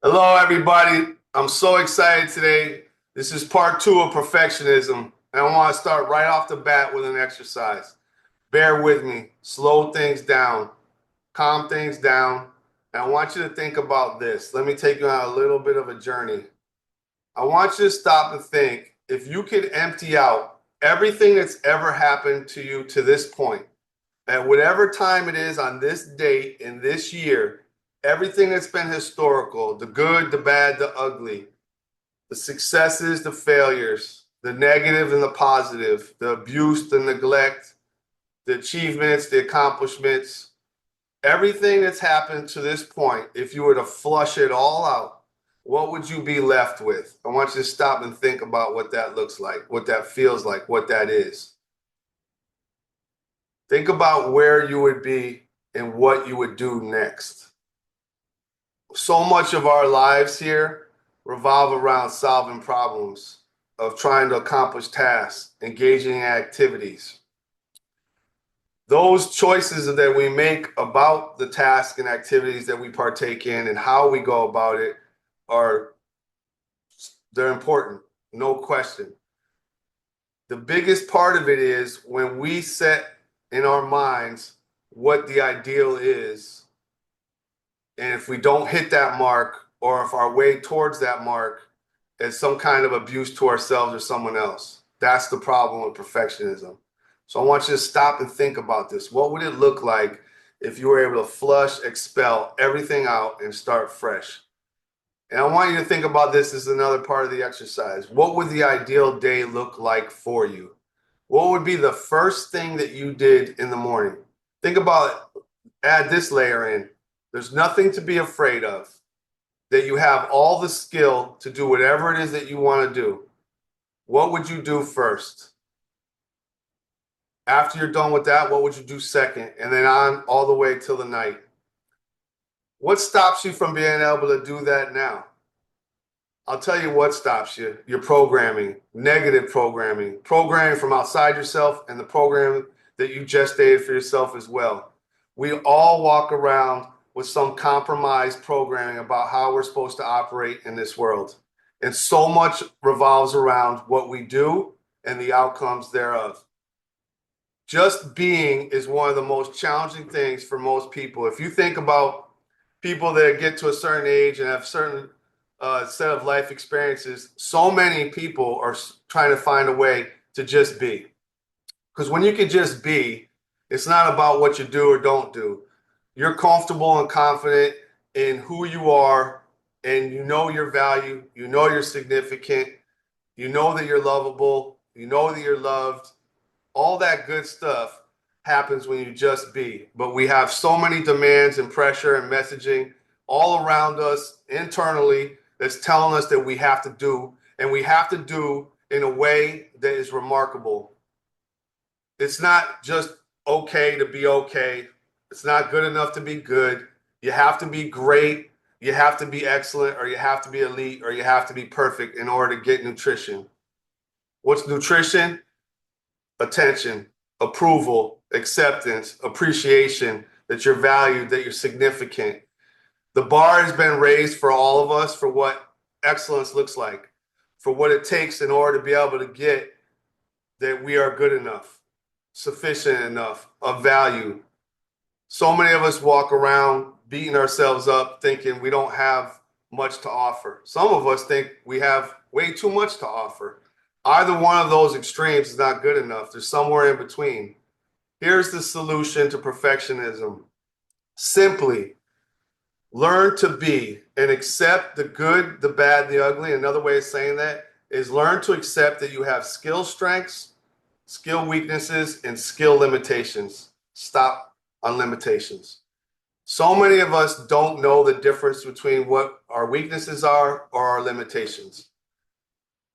Hello, everybody. I'm so excited today. This is part two of perfectionism, and I want to start right off the bat with an exercise. Bear with me, slow things down, calm things down, and I want you to think about this. Let me take you on a little bit of a journey. I want you to stop and think if you could empty out everything that's ever happened to you to this point, at whatever time it is on this date in this year, everything that's been historical, the good, the bad, the ugly, the successes, the failures, the negative and the positive, the abuse, the neglect, the achievements, the accomplishments, everything that's happened to this point, if you were to flush it all out, what would you be left with? I want you to stop and think about what that looks like, what that feels like, what that is. Think about where you would be and what you would do next. So much of our lives here revolve around solving problems, of trying to accomplish tasks, engaging in activities. Those choices that we make about the tasks and activities that we partake in and how we go about it are they're important, no question. The biggest part of it is when we set in our minds what the ideal is, and if we don't hit that mark, or if our way towards that mark is some kind of abuse to ourselves or someone else, that's the problem with perfectionism. So I want you to stop and think about this. What would it look like if you were able to flush, expel everything out and start fresh? And I want you to think about this as another part of the exercise. What would the ideal day look like for you? What would be the first thing that you did in the morning? Think about it. Add this layer in. There's nothing to be afraid of. That you have all the skill to do whatever it is that you want to do. What would you do first? After you're done with that, what would you do second? And then on all the way till the night. What stops you from being able to do that now? I'll tell you what stops you. Your programming, negative programming, programming from outside yourself, and the program that you gestated for yourself as well. We all walk around with some compromised programming about how we're supposed to operate in this world. And so much revolves around what we do and the outcomes thereof. Just being is one of the most challenging things for most people. If you think about people that get to a certain age and have certain set of life experiences, so many people are trying to find a way to just be. Because when you can just be, it's not about what you do or don't do. You're comfortable and confident in who you are, and you know your value, you know you're significant, you know that you're lovable, you know that you're loved. All that good stuff happens when you just be. But we have so many demands and pressure and messaging all around us internally that's telling us that we have to do, and we have to do in a way that is remarkable. It's not just okay to be okay. It's not good enough to be good. You have to be great. You have to be excellent, or you have to be elite, or you have to be perfect in order to get nutrition. What's nutrition? Attention, approval, acceptance, appreciation, that you're valued, that you're significant. The bar has been raised for all of us for what excellence looks like, for what it takes in order to be able to get that we are good enough, sufficient enough, of value. So many of us walk around beating ourselves up thinking we don't have much to offer. Some of us think we have way too much to offer. Either one of those extremes is not good enough. There's somewhere in between. Here's the solution to perfectionism. Simply learn to be and accept the good, the bad, the ugly. Another way of saying that is learn to accept that you have skill strengths, skill weaknesses, and skill limitations. Stop on limitations. So many of us don't know the difference between what our weaknesses are or our limitations,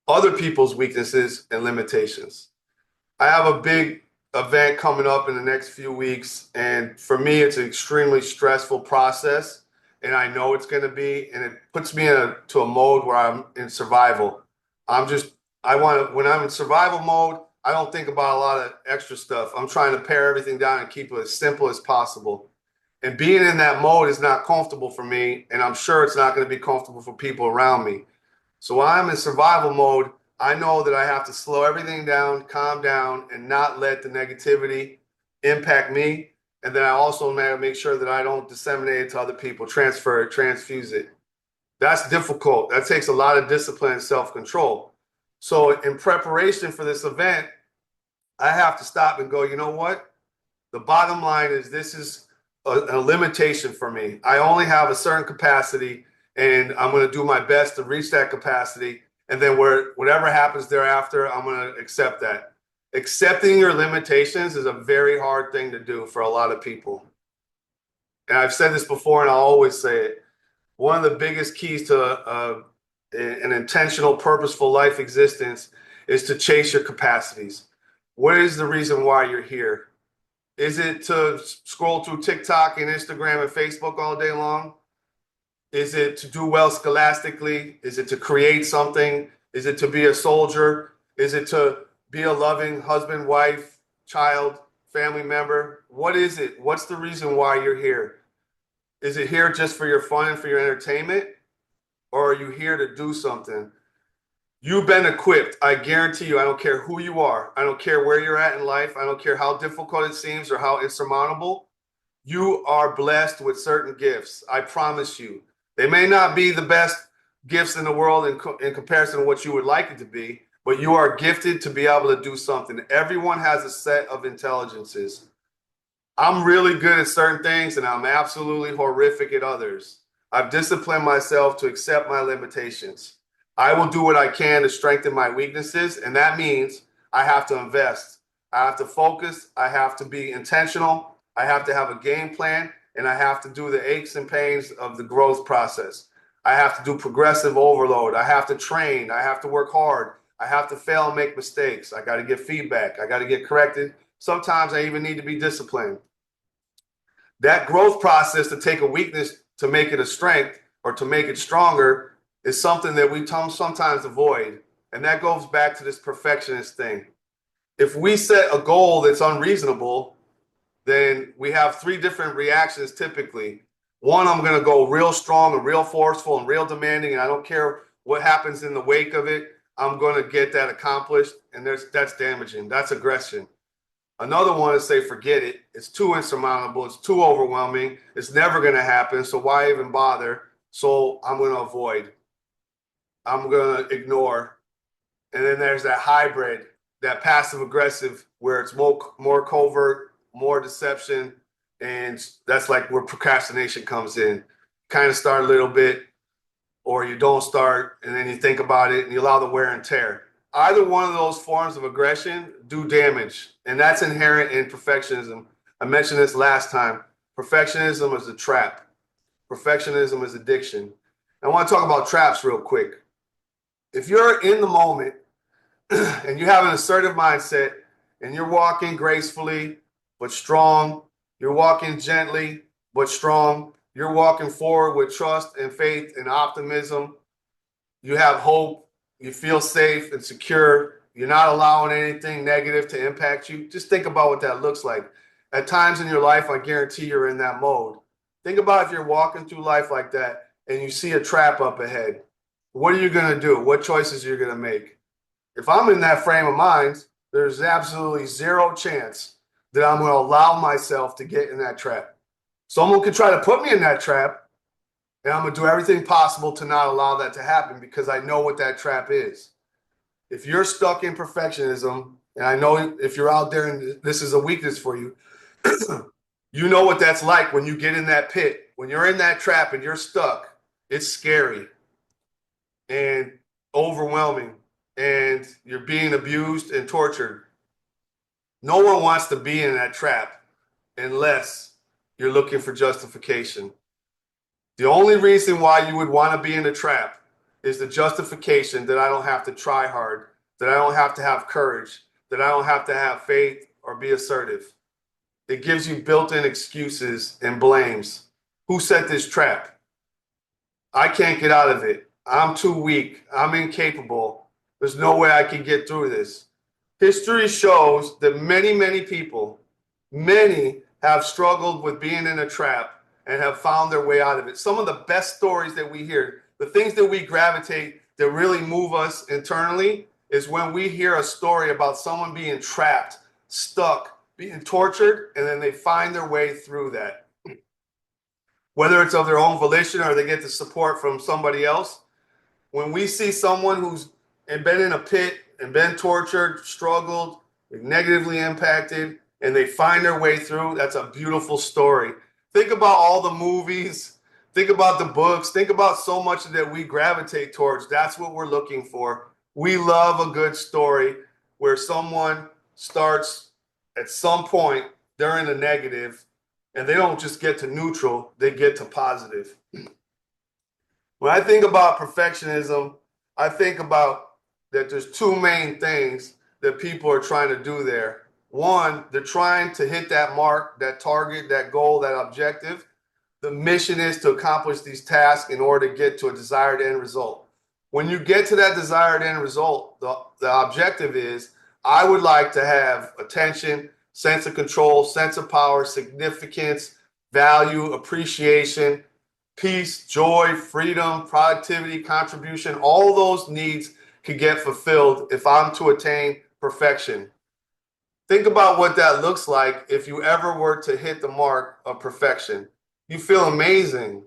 other people's weaknesses and limitations. I have a big event coming up in the next few weeks, and for me, it's an extremely stressful process, and I know it's going to be, and it puts me to a mode where I'm in survival. I want to, when I'm in survival mode, I don't think about a lot of extra stuff. I'm trying to pare everything down and keep it as simple as possible. And being in that mode is not comfortable for me, and I'm sure it's not going to be comfortable for people around me. So when I'm in survival mode, I know that I have to slow everything down, calm down, and not let the negativity impact me. And then I also make sure that I don't disseminate it to other people, transfer it, transfuse it. That's difficult. That takes a lot of discipline and self-control. So in preparation for this event, I have to stop and go, you know what? The bottom line is this is a limitation for me. I only have a certain capacity, and I'm going to do my best to reach that capacity. And then whatever happens thereafter, I'm going to accept that. Accepting your limitations is a very hard thing to do for a lot of people. And I've said this before, and I'll always say it. One of the biggest keys to an intentional, purposeful life existence is to chase your capacities. What is the reason why you're here? Is it to scroll through TikTok and Instagram and Facebook all day long? Is it to do well scholastically? Is it to create something? Is it to be a soldier? Is it to be a loving husband, wife, child, family member? What is it? What's the reason why you're here? Is it here just for your fun and for your entertainment? Or are you here to do something? You've been equipped. I guarantee you, I don't care who you are. I don't care where you're at in life. I don't care how difficult it seems or how insurmountable. You are blessed with certain gifts. I promise you. They may not be the best gifts in the world in comparison to what you would like it to be, but you are gifted to be able to do something. Everyone has a set of intelligences. I'm really good at certain things and I'm absolutely horrific at others. I've disciplined myself to accept my limitations. I will do what I can to strengthen my weaknesses, and that means I have to invest. I have to focus. I have to be intentional. I have to have a game plan, and I have to do the aches and pains of the growth process. I have to do progressive overload. I have to train. I have to work hard. I have to fail and make mistakes. I got to get feedback. I got to get corrected. Sometimes I even need to be disciplined. That growth process to take a weakness to make it a strength or to make it stronger is something that we sometimes avoid. And that goes back to this perfectionist thing. If we set a goal that's unreasonable, then we have three different reactions typically. One, I'm going to go real strong and real forceful and real demanding, and I don't care what happens in the wake of it. I'm going to get that accomplished, and that's damaging. That's aggression. Another one is say, forget it. It's too insurmountable. It's too overwhelming. It's never going to happen. So why even bother? So I'm going to avoid. I'm going to ignore. And then there's that hybrid, that passive aggressive, where it's more covert, more deception. And that's like where procrastination comes in. Kind of start a little bit, or you don't start, and then you think about it and you allow the wear and tear. Either one of those forms of aggression do damage, and that's inherent in perfectionism. I mentioned this last time. Perfectionism is a trap. Perfectionism is addiction. I want to talk about traps real quick. If you're in the moment and you have an assertive mindset and you're walking gracefully but strong, you're walking gently but strong, you're walking forward with trust and faith and optimism, you have hope, you feel safe and secure, you're not allowing anything negative to impact you. Just think about what that looks like. At times in your life, I guarantee you're in that mode. Think about if you're walking through life like that and you see a trap up ahead. What are you going to do? What choices are you going to make? If I'm in that frame of mind, there's absolutely zero chance that I'm going to allow myself to get in that trap. Someone could try to put me in that trap, and I'm going to do everything possible to not allow that to happen because I know what that trap is. If you're stuck in perfectionism, and I know if you're out there and this is a weakness for you, you know what that's like when you get in that pit. When you're in that trap and you're stuck, it's scary and overwhelming, and you're being abused and tortured. No one wants to be in that trap unless you're looking for justification. The only reason why you would want to be in a trap is the justification that I don't have to try hard, that I don't have to have courage, that I don't have to have faith or be assertive. It gives you built-in excuses and blames. Who set this trap? I can't get out of it. I'm too weak. I'm incapable. There's no way I can get through this. History shows that many people have struggled with being in a trap and have found their way out of it. Some of the best stories that we hear, the things that we gravitate that really move us internally, is when we hear a story about someone being trapped, stuck, being tortured, and then they find their way through that. Whether it's of their own volition or they get the support from somebody else. When we see someone who's been in a pit and been tortured, struggled, negatively impacted, and they find their way through, that's a beautiful story. Think about all the movies, think about the books, think about so much that we gravitate towards. That's what we're looking for. We love a good story where someone starts at some point, they're in the negative, and they don't just get to neutral, they get to positive. When I think about perfectionism, I think about that there's two main things that people are trying to do there. One, they're trying to hit that mark, that target, that goal, that objective. The mission is to accomplish these tasks in order to get to a desired end result. When you get to that desired end result, the objective is, I would like to have attention, sense of control, sense of power, significance, value, appreciation, peace, joy, freedom, productivity, contribution. All those needs can get fulfilled if I'm to attain perfection. Think about what that looks like if you ever were to hit the mark of perfection. You feel amazing.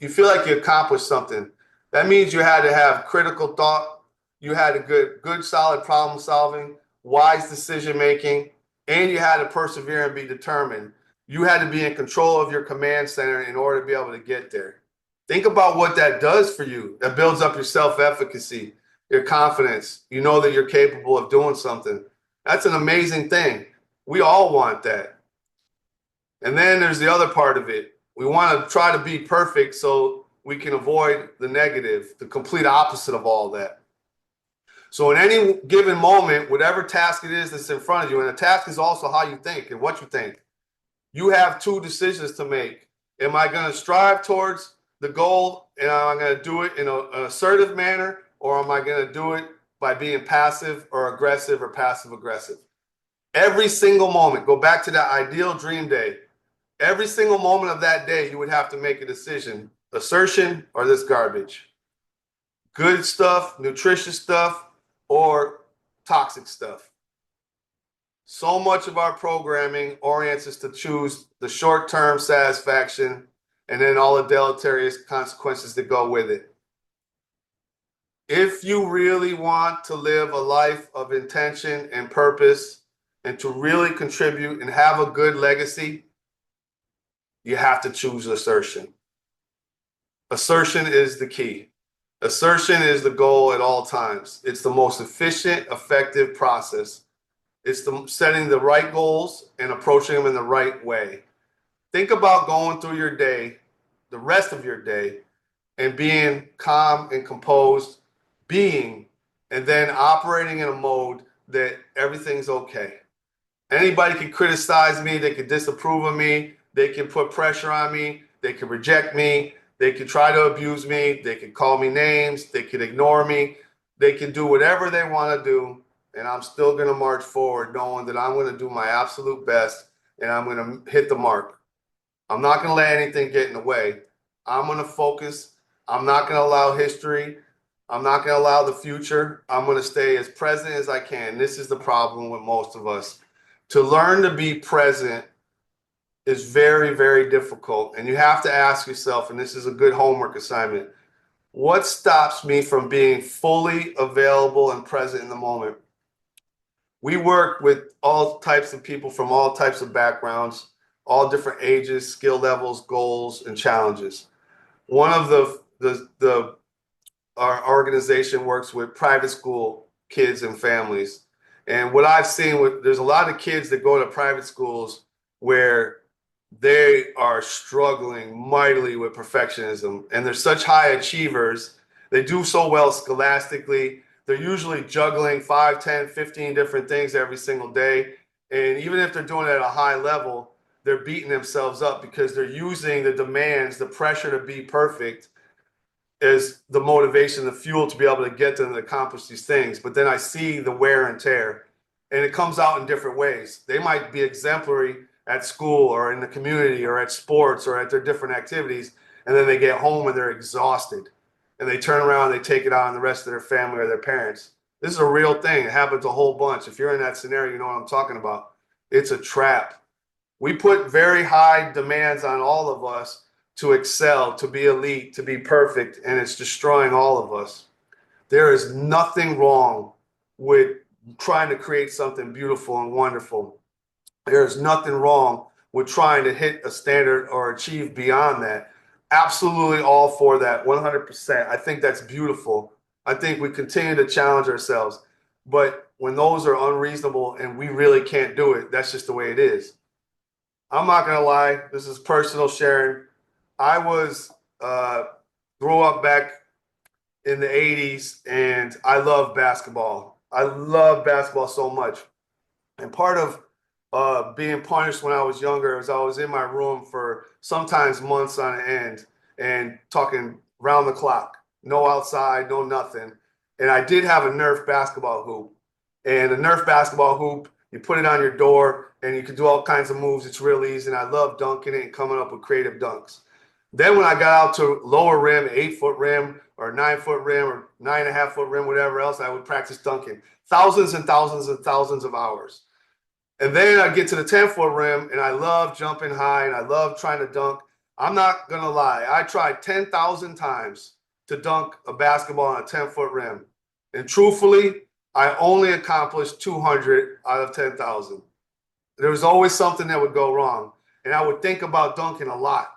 You feel like you accomplished something. That means you had to have critical thought. You had a good, solid problem solving, wise decision making, and you had to persevere and be determined. You had to be in control of your command center in order to be able to get there. Think about what that does for you. That builds up your self-efficacy, your confidence. You know that you're capable of doing something. That's an amazing thing. We all want that. And then there's the other part of it. We want to try to be perfect so we can avoid the negative, the complete opposite of all that. So in any given moment, whatever task it is that's in front of you, and the task is also how you think and what you think, you have two decisions to make. Am I going to strive towards the goal and am I going to do it in an assertive manner, or am I going to do it by being passive or aggressive or passive aggressive? Every single moment, go back to that ideal dream day. Every single moment of that day, you would have to make a decision: assertion or this garbage, good stuff, nutritious stuff, or toxic stuff. So much of our programming orients us to choose the short-term satisfaction and then all the deleterious consequences that go with it. If you really want to live a life of intention and purpose and to really contribute and have a good legacy, you have to choose assertion. Assertion is the key. Assertion is the goal at all times. It's the most efficient, effective process. It's setting the right goals and approaching them in the right way. Think about going through your day, the rest of your day, and being calm and composed, and then operating in a mode that everything's okay. Anybody can criticize me, they can disapprove of me, they can put pressure on me, they can reject me, they can try to abuse me, they can call me names, they can ignore me, they can do whatever they want to do, and I'm still going to march forward knowing that I'm going to do my absolute best and I'm going to hit the mark. I'm not going to let anything get in the way. I'm going to focus. I'm not going to allow history. I'm not going to allow the future. I'm going to stay as present as I can. This is the problem with most of us. To learn to be present is very, very difficult. And you have to ask yourself, and this is a good homework assignment, what stops me from being fully available and present in the moment? We work with all types of people from all types of backgrounds, all different ages, skill levels, goals, and challenges. One of our organization works with private school kids and families. And what I've seen, there's a lot of kids that go to private schools where they are struggling mightily with perfectionism. And they're such high achievers. They do so well scholastically. They're usually juggling 5, 10, 15 different things every single day. And even if they're doing it at a high level, they're beating themselves up because they're using the demands, the pressure to be perfect as the motivation, the fuel to be able to get them to accomplish these things. But then I see the wear and tear, and it comes out in different ways. They might be exemplary at school or in the community or at sports or at their different activities, and then they get home and they're exhausted, and they turn around and they take it out on the rest of their family or their parents. This is a real thing. It happens a whole bunch. If you're in that scenario, you know what I'm talking about. It's a trap. We put very high demands on all of us to excel, to be elite, to be perfect, and it's destroying all of us. There is nothing wrong with trying to create something beautiful and wonderful. There's nothing wrong with trying to hit a standard or achieve beyond that. Absolutely all for that, 100%. I think that's beautiful. I think we continue to challenge ourselves. But when those are unreasonable and we really can't do it, that's just the way it is. I'm not going to lie. This is personal sharing. I was, grew up back in the 80s and I love basketball. I love basketball so much. And part of being punished when I was younger is I was in my room for sometimes months on end and talking round the clock, no outside, no nothing. And I did have a Nerf basketball hoop. And a Nerf basketball hoop, you put it on your door and you can do all kinds of moves. It's real easy. And I love dunking it and coming up with creative dunks. Then when I got out to lower rim, 8-foot rim or 9-foot rim or 9.5-foot rim, whatever else, I would practice dunking thousands and thousands and thousands of hours. And then I get to the 10-foot rim and I love jumping high and I love trying to dunk. I'm not going to lie. I tried 10,000 times to dunk a basketball on a 10-foot rim. And truthfully, I only accomplished 200 out of 10,000. There was always something that would go wrong. And I would think about dunking a lot.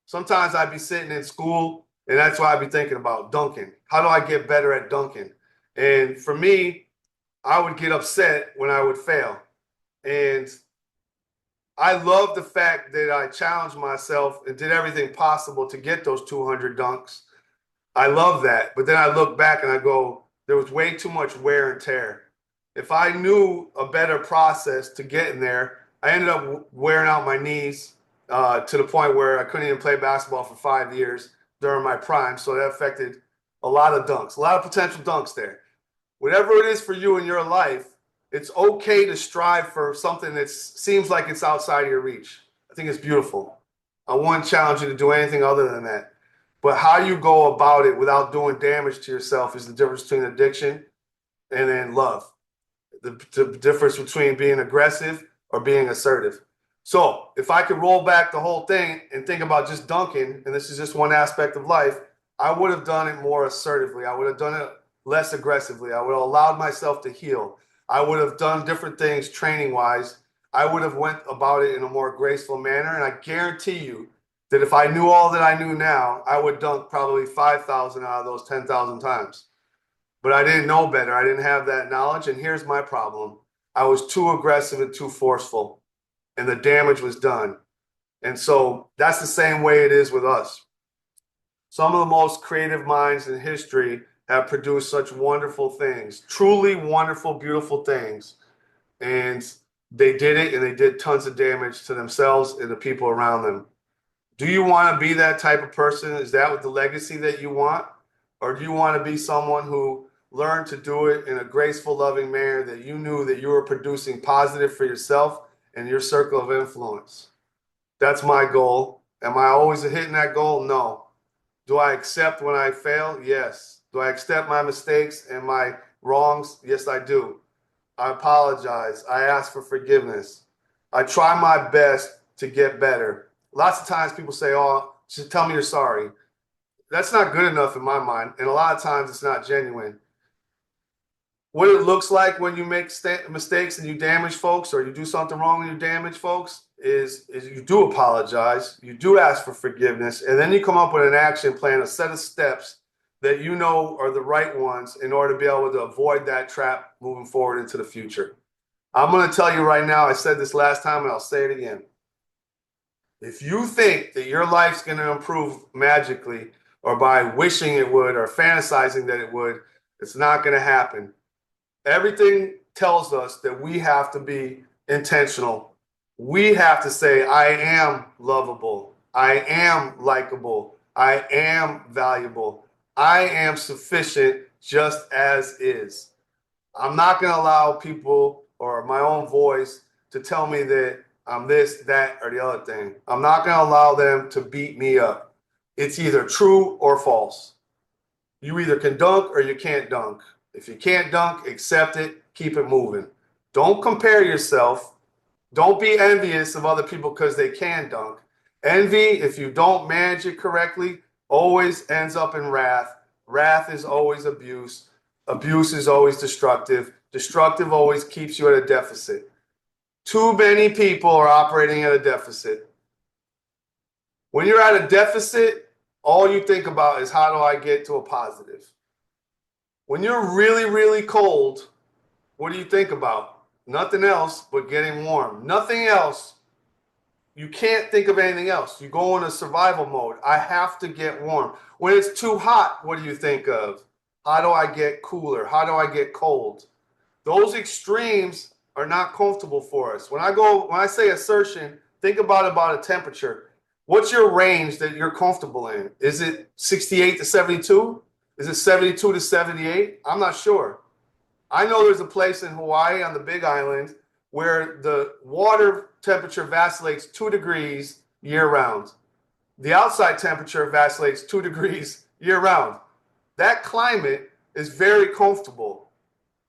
Sometimes I'd be sitting in school and that's why I'd be thinking about dunking. How do I get better at dunking? And for me, I would get upset when I would fail. And I love the fact that I challenged myself and did everything possible to get those 200 dunks. I love that. But then I look back and I go, there was way too much wear and tear. If I knew a better process to get in there, I ended up wearing out my knees to the point where I couldn't even play basketball for 5 years during my prime. So that affected a lot of dunks, a lot of potential dunks there. Whatever it is for you in your life, it's okay to strive for something that seems like it's outside of your reach. I think it's beautiful. I wouldn't challenge you to do anything other than that. But how you go about it without doing damage to yourself is the difference between addiction and then love. The difference between being aggressive or being assertive. So if I could roll back the whole thing and think about just dunking, and this is just one aspect of life, I would have done it more assertively. I would have done it less aggressively. I would have allowed myself to heal. I would have done different things training wise. I would have went about it in a more graceful manner. And I guarantee you that if I knew all that I knew now, I would dunk probably 5,000 out of those 10,000 times. But I didn't know better. I didn't have that knowledge. And here's my problem. I was too aggressive and too forceful, and the damage was done. And so that's the same way it is with us. Some of the most creative minds in history have produced such wonderful things, truly wonderful, beautiful things. And they did it and they did tons of damage to themselves and the people around them. Do you want to be that type of person? Is that what the legacy that you want? Or do you want to be someone who learned to do it in a graceful, loving manner that you knew that you were producing positive for yourself and your circle of influence? That's my goal. Am I always hitting that goal? No. Do I accept when I fail? Yes. Do I accept my mistakes and my wrongs? Yes, I do. I apologize. I ask for forgiveness. I try my best to get better. Lots of times people say, oh, just tell me you're sorry. That's not good enough in my mind. And a lot of times it's not genuine. What it looks like when you make mistakes and you damage folks or you do something wrong and you damage folks is you do apologize, you do ask for forgiveness, and then you come up with an action plan, a set of steps that you know are the right ones in order to be able to avoid that trap moving forward into the future. I'm going to tell you right now, I said this last time and I'll say it again. If you think that your life's going to improve magically or by wishing it would or fantasizing that it would, it's not going to happen. Everything tells us that we have to be intentional. We have to say, I am lovable. I am likable. I am valuable. I am sufficient just as is. I'm not going to allow people or my own voice to tell me that I'm this, that, or the other thing. I'm not going to allow them to beat me up. It's either true or false. You either can dunk or you can't dunk. If you can't dunk, accept it, keep it moving. Don't compare yourself. Don't be envious of other people because they can dunk. Envy, if you don't manage it correctly, always ends up in wrath. Wrath is always abuse. Abuse is always destructive. Destructive always keeps you at a deficit. Too many people are operating at a deficit. When you're at a deficit, all you think about is how do I get to a positive? When you're really, really cold, what do you think about? Nothing else but getting warm. Nothing else. You can't think of anything else. You go into survival mode. I have to get warm. When it's too hot, what do you think of? How do I get cooler? How do I get cold? Those extremes are not comfortable for us. When I say assertion, think about a temperature. What's your range that you're comfortable in? Is it 68 to 72? Is it 72 to 78? I'm not sure. I know there's a place in Hawaii on the Big Island where the water temperature vacillates 2 degrees year round. The outside temperature vacillates 2 degrees year round. That climate is very comfortable.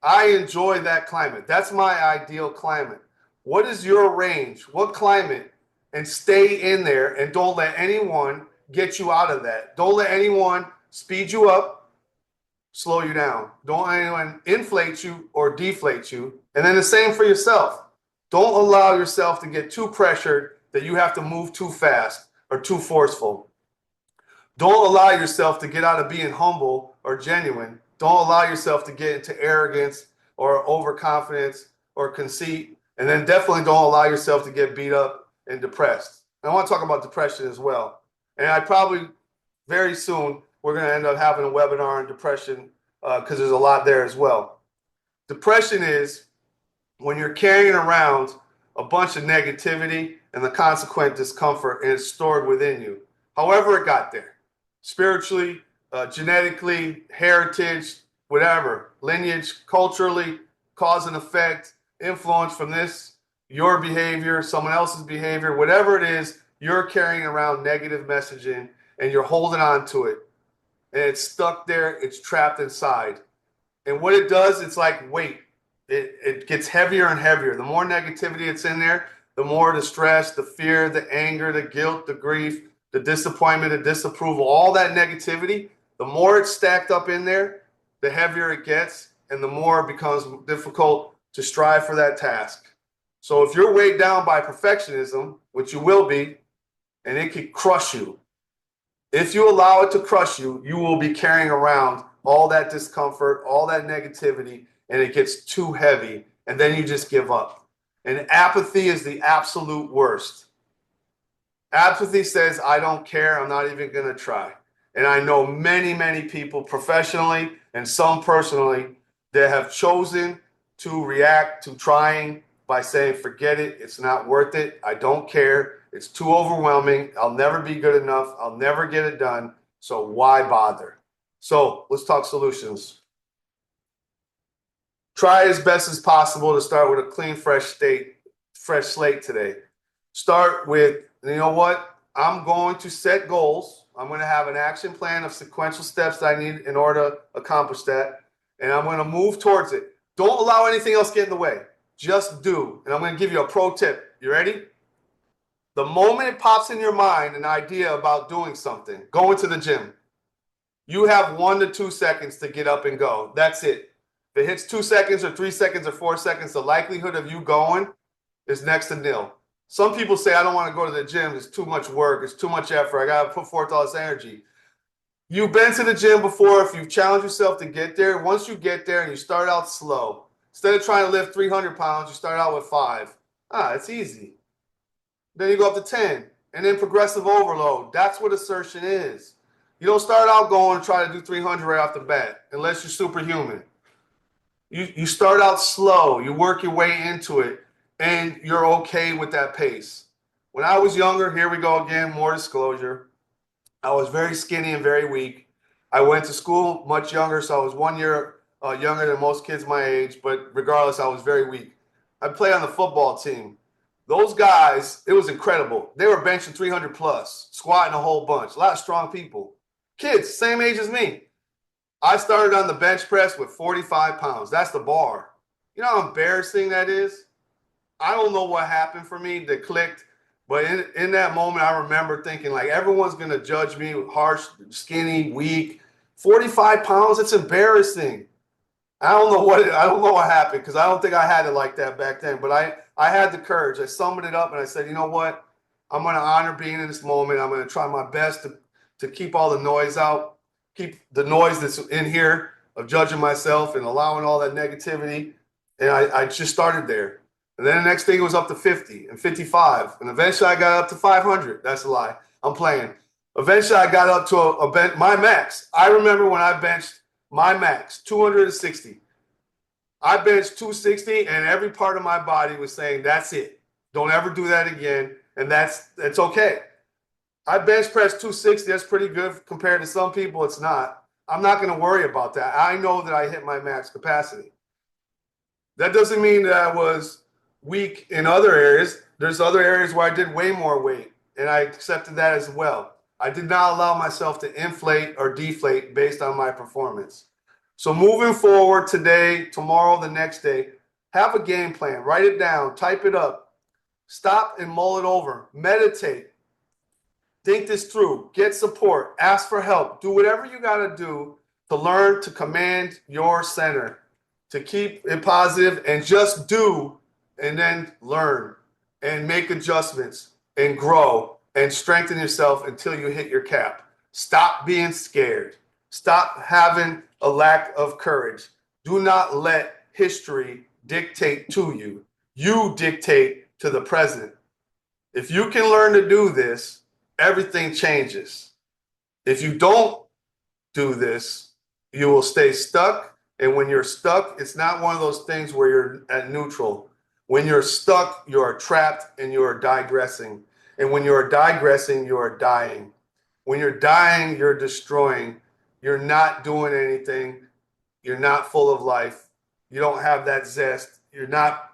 I enjoy that climate. That's my ideal climate. What is your range? What climate? And stay in there and don't let anyone get you out of that. Don't let anyone speed you up, slow you down. Don't let anyone inflate you or deflate you. And then the same for yourself. Don't allow yourself to get too pressured that you have to move too fast or too forceful. Don't allow yourself to get out of being humble or genuine. Don't allow yourself to get into arrogance or overconfidence or conceit. And then definitely don't allow yourself to get beat up and depressed. And I want to talk about depression as well. And I probably very soon we're going to end up having a webinar on depression because there's a lot there as well. Depression is when you're carrying around a bunch of negativity and the consequent discomfort and it's stored within you. However it got there. Spiritually, genetically, heritage, whatever, lineage, culturally, cause and effect, influence from this, your behavior, someone else's behavior, whatever it is, you're carrying around negative messaging and you're holding on to it. And it's stuck there, it's trapped inside. And what it does, it's like weight. It gets heavier and heavier. The more negativity it's in there, the more the stress, the fear, the anger, the guilt, the grief, the disappointment, the disapproval, all that negativity, the more it's stacked up in there, the heavier it gets, and the more it becomes difficult to strive for that task. So if you're weighed down by perfectionism, which you will be, and it can crush you, if you allow it to crush you, you will be carrying around all that discomfort, all that negativity, and it gets too heavy, and then you just give up. And apathy is the absolute worst. Apathy says, I don't care, I'm not even going to try. And I know many, many people professionally and some personally that have chosen to react to trying by saying, forget it, it's not worth it, I don't care, it's too overwhelming, I'll never be good enough, I'll never get it done, so why bother? So let's talk solutions. Try as best as possible to start with a clean, fresh slate today. Start with, you know what? I'm going to set goals. I'm going to have an action plan of sequential steps that I need in order to accomplish that. And I'm going to move towards it. Don't allow anything else get in the way. Just do. And I'm going to give you a pro tip. You ready? The moment it pops in your mind an idea about doing something, going to the gym, you have 1 to 2 seconds to get up and go. That's it. If it hits 2 seconds or 3 seconds or 4 seconds, the likelihood of you going is next to nil. Some people say, I don't want to go to the gym. It's too much work. It's too much effort. I got to put forth all this energy. You've been to the gym before. If you've challenged yourself to get there, once you get there and you start out slow, instead of trying to lift 300 pounds, you start out with 5. It's easy. Then you go up to 10 and then progressive overload. That's what assertion is. You don't start out going and try to do 300 right off the bat unless you're superhuman. You start out slow. You work your way into it. And you're okay with that pace. When I was younger, here we go again, more disclosure. I was very skinny and very weak. I went to school much younger, so I was 1 year younger than most kids my age, but regardless, I was very weak. I played on the football team. Those guys, it was incredible. They were benching 300 plus, squatting a whole bunch. A lot of strong people. Kids, same age as me. I started on the bench press with 45 pounds. That's the bar. You know how embarrassing that is? I don't know what happened for me that clicked, but in that moment, I remember thinking, like, everyone's going to judge me harsh, skinny, weak. 45 pounds, it's embarrassing. I don't know what happened, because I don't think I had it like that back then. But I had the courage. I summed it up and I said, you know what? I'm going to honor being in this moment. I'm going to try my best to keep all the noise out, keep the noise that's in here of judging myself and allowing all that negativity. And I just started there. And then the next thing was up to 50 and 55. And eventually I got up to 500. That's a lie. I'm playing. Eventually I got up to my max. I remember when I benched my max, 260. I benched 260 and every part of my body was saying, that's it. Don't ever do that again. And that's okay. I bench press 260. That's pretty good compared to some people. It's not. I'm not going to worry about that. I know that I hit my max capacity. That doesn't mean that I was weak in other areas. There's other areas where I did way more weight, and I accepted that as well. I did not allow myself to inflate or deflate based on my performance. So moving forward today, tomorrow, the next day, have a game plan. Write it down. Type it up. Stop and mull it over. Meditate. Think this through. Get support. Ask for help. Do whatever you got to do to learn to command your center, to keep it positive, and just do, and then learn and make adjustments and grow and strengthen yourself until you hit your cap. Stop being scared. Stop having a lack of courage. Do not let history dictate to you. You dictate to the present. If you can learn to do this, everything changes. If you don't do this, you will stay stuck. And when you're stuck, it's not one of those things where you're at neutral. When you're stuck, you are trapped and you are digressing. And when you are digressing, you are dying. When you're dying, you're destroying. You're not doing anything. You're not full of life. You don't have that zest. You're not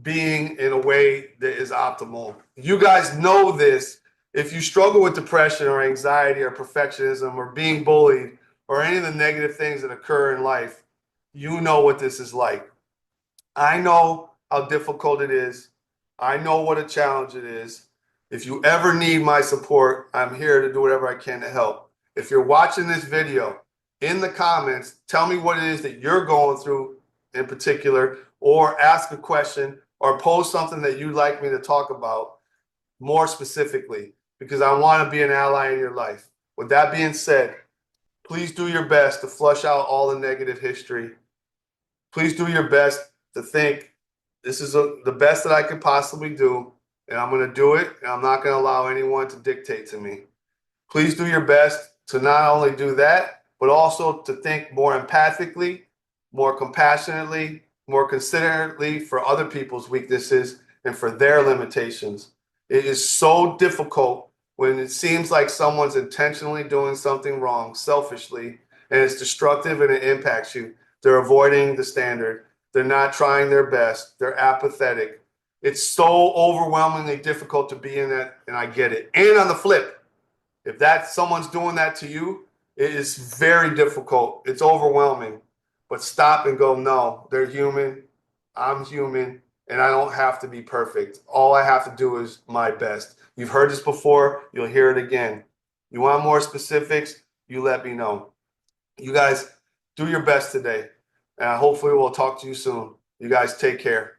being in a way that is optimal. You guys know this. If you struggle with depression or anxiety or perfectionism or being bullied or any of the negative things that occur in life, you know what this is like. I know how difficult it is. I know what a challenge it is. If you ever need my support, I'm here to do whatever I can to help. If you're watching this video, in the comments, tell me what it is that you're going through in particular, or ask a question or post something that you'd like me to talk about more specifically, because I want to be an ally in your life. With that being said, please do your best to flush out all the negative history. Please do your best to think this is the best that I could possibly do, and I'm going to do it, and I'm not going to allow anyone to dictate to me. Please do your best to not only do that, but also to think more empathically, more compassionately, more considerately for other people's weaknesses and for their limitations. It is so difficult when it seems like someone's intentionally doing something wrong, selfishly, and it's destructive and it impacts you. They're avoiding the standard. They're not trying their best. They're apathetic. It's so overwhelmingly difficult to be in that, and I get it. And on the flip, if someone's doing that to you, it is very difficult. It's overwhelming. But stop and go, no, they're human. I'm human. And I don't have to be perfect. All I have to do is my best. You've heard this before. You'll hear it again. You want more specifics? You let me know. You guys do your best today. And hopefully we'll talk to you soon. You guys take care.